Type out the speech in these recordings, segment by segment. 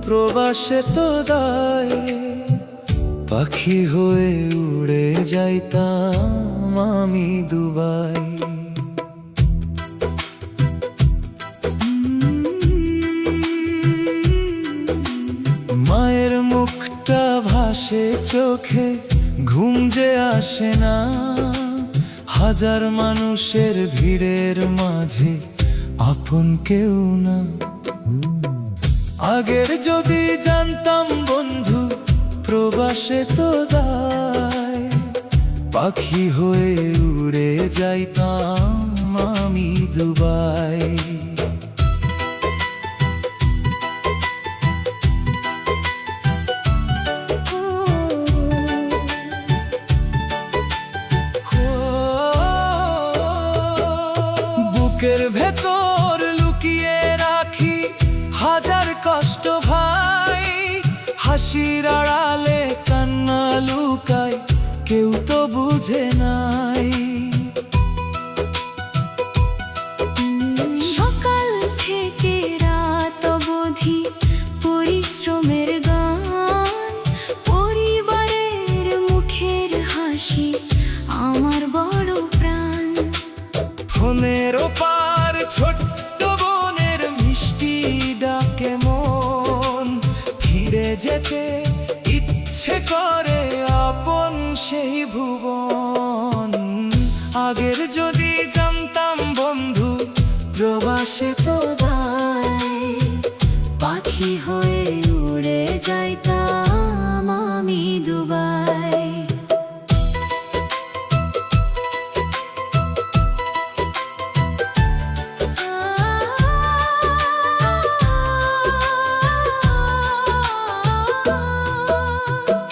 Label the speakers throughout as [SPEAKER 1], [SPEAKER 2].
[SPEAKER 1] প্রবাসে তো দায়, পাখি হয়ে উড়ে যাইতাম আমি দুবাই। মায়ের মুখটা ভাসে চোখে, ঘুম যে আসে না, হাজার মানুষের ভিড়ের মাঝে আপন কেউ না। আগের যদি জানতাম বন্ধু প্রবাসে তো দায়, পাখি হয়ে উড়ে যাইতাম আমি দুবাই। বুকের ভেতর লুকিয়ে রাখি হাজার কষ্ট ভাই, হাসির আড়ালে কান্না লুকায় কেউ তো বুঝে নাই।
[SPEAKER 2] সকাল থেকে রাত অবধি পরিশ্রমের গান, পরিবারের মুখের হাসি আমার বড় প্রাণ।
[SPEAKER 1] ফোনের ওপার ছোট্ট বোনের মিষ্টি ডাকে মন, ফিরে যেতে ইচ্ছে করে আপন সেই ভুবন। আগের যদি জানতাম বন্ধু প্রবাসে তো দায়,
[SPEAKER 2] পাখি হয়ে উড়ে যাইতাম আমি দুবাই।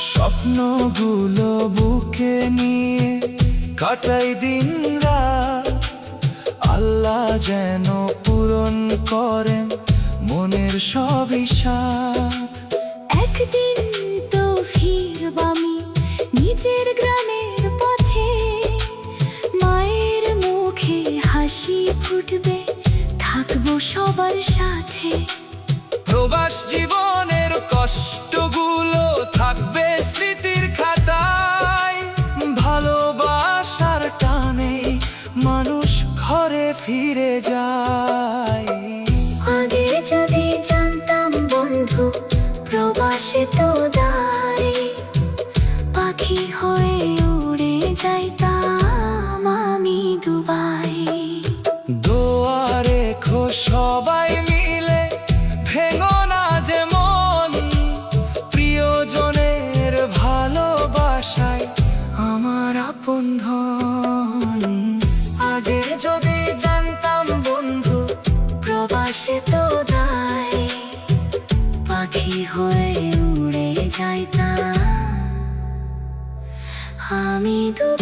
[SPEAKER 1] স্বপ্নগুলো বুকে নিয়ে কাটাই দিন রাত, আল্লাহ যেন পূরণ করেন মনের সব ইশাত।
[SPEAKER 2] একদিন তো ফিরব আমি নিজের গ্রামের পথে, মায়ের মুখে হাসি ফুটবে, থাকবো সবার সাথে।
[SPEAKER 1] প্রবাস জীবনের কষ্টগুলো থাকবে স্মৃতির খাতায়, ভালোবাসার টানে মানুষ ঘরে ফিরে যায়।
[SPEAKER 2] আগে যদি জানতাম বন্ধু প্রবাসে তো দায়, পাখি হয়ে উড়ে যাইতাম আমি দুবাই।
[SPEAKER 1] দোয়া রেখো সবাই মিলে, ভেঙো না যে মন, প্রিয়জনের ভালোবাসায় আমার আপন ধন। আগে যদি জানতাম বন্ধু
[SPEAKER 2] প্রবাসে তো দায়, পাখি হয়ে উড়ে যাইতাম আমি দুবাই।